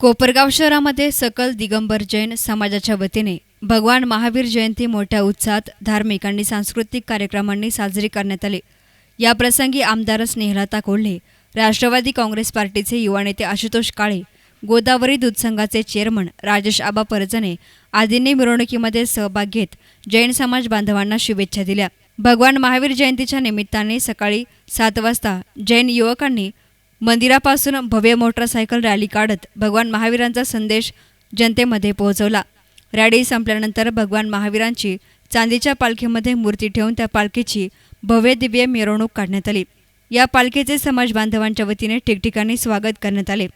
कोपरगाव शहरामध्ये सकल दिगंबर जैन समाजाच्या वतीने भगवान महावीर जयंती मोठ्या उत्साहात धार्मिक आणि सांस्कृतिक कार्यक्रमांनी साजरी करण्यात आली। या प्रसंगी आमदार स्नेहलता कोल्हे, राष्ट्रवादी काँग्रेस पार्टीचे युवा नेते आशुतोष काळे, गोदावरी दूध संघाचे चेअरमन राजेश आबा परजने आदींनी मिरवणुकीमध्ये सहभाग घेत जैन समाज बांधवांना शुभेच्छा दिल्या। भगवान महावीर जयंतीच्या निमित्ताने सकाळी 7 वाजता जैन युवकांनी मंदिरापासून भव्य मोटरसायकल रॅली काढत भगवान महावीरांचा संदेश जनतेमध्ये पोहोचवला। रॅली संपल्यानंतर भगवान महावीरांची चांदीच्या पालखीमध्ये मूर्ती ठेवून त्या पालखीची भव्य दिव्य मिरवणूक काढण्यात आली। या पालखीचे समाज बांधवांच्या वतीने ठिकठिकाणी स्वागत करण्यात आले।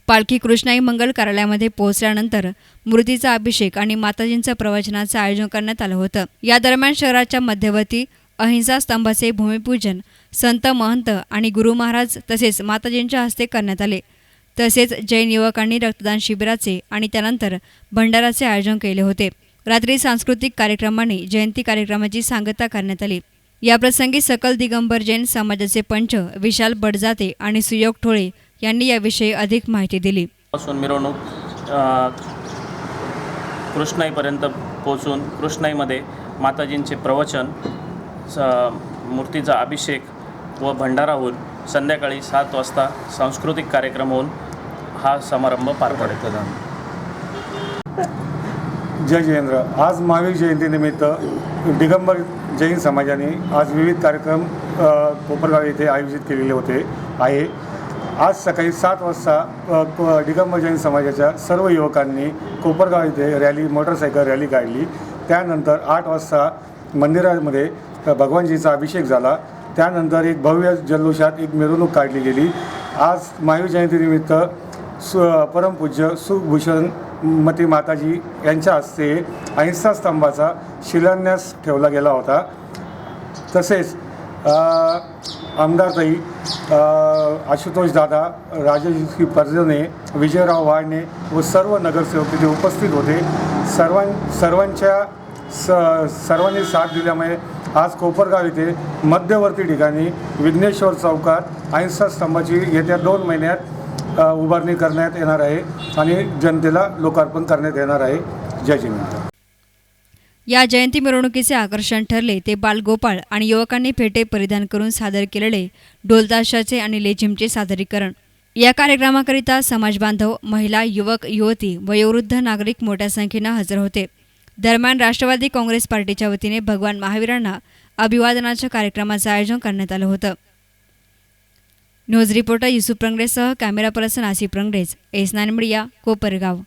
पालखी कृष्णाई मंगल कार्यालयामध्ये पोहोचल्यानंतर मूर्तीचा अभिषेक आणि माताजींचं प्रवचनाचं आयोजन करण्यात आलं होतं। या दरम्यान शहराच्या मध्यवर्ती अहिंसा स्तंभाचे भूमिपूजन संत महंत आणि गुरु महाराज तसेच माताजींच्या हस्ते करण्यात आले। तसेच जैन युवकांनी रक्तदान शिबिराचे आणि त्यानंतर भंडाराचे आयोजन केले होते। रात्री सांस्कृतिक कार्यक्रमांनी जयंती कार्यक्रमाची सांगता करण्यात आली। या प्रसंगी सकल दिगंबर जैन समाजाचे पंच विशाल बडजाते आणि सुयोग ठोळे यांनी याविषयी अधिक माहिती दिली। मिरवणूक कृष्णाईपर्यंत पोहोचून कृष्णाईमध्ये माताजींचे प्रवचन, मूर्तीचा अभिषेक व भंडारा होऊन संध्याकाळी 7 वाजता सांस्कृतिक कार्यक्रम होऊन हा समारंभ पार पडतो। जय जयेंद्र। आज महावीर जयंतीनिमित्त दिगंबर जैन समाजाने आज विविध कार्यक्रम कोपरगाव येथे आयोजित केलेले आहे। आज सकाळी 7 वाजता दिगंबर जैन समाजाच्या सर्व युवकांनी कोपरगाव येथे रॅली मोटरसायकल रॅली काढली। त्यानंतर 8 वाजता मंदिरामध्ये भगवानजीचा अभिषेक झाला। त्यानंतर एक भव्य जल्लोषात एक मिरवणूक काढली गेली। आज महावीर जयंतीनिमित्त परमपूज्य सुखभूषण मती माताजी यांच्या हस्ते अहिंसा स्तंभाचा शिलान्यास ठेवला गेला होता। तसेच आमदारताई आशुतोष दादा, राजेश परजने, विजयराव वाळणे व सर्व नगरसेवक तिथे उपस्थित होते। सर्वांनी साथ दिल्यामुळे आज कोपरगाव येथे मध्यवर्ती ठिकाणी विघ्नेश्वर चौकात अहिंसा स्तंभाची येत्या 2 महिन्यात उभारणी करण्यात येणार आहे आणि जनतेला लोकार्पण करण्यात येणार आहे। जय जयंत। या जयंती मिरवणुकीचे आकर्षण ठरले ते बालगोपाळ आणि युवकांनी फेटे परिधान करून सादर केलेले ढोलताशाचे आणि लेझिमचे सादरीकरण। या कार्यक्रमाकरिता समाज बांधव, महिला, युवक, युवती, वयोवृद्ध नागरिक मोठ्या संख्येने हजर होते। दरम्यान राष्ट्रवादी काँग्रेस पार्टीच्या वतीने भगवान महावीरांना अभिवादनाच्या कार्यक्रमाचं आयोजन करण्यात आलं होतं। न्यूज रिपोर्टर युसुफ प्रंगरेसह camera person Asif Prangrej, S9 media, Kopargaon.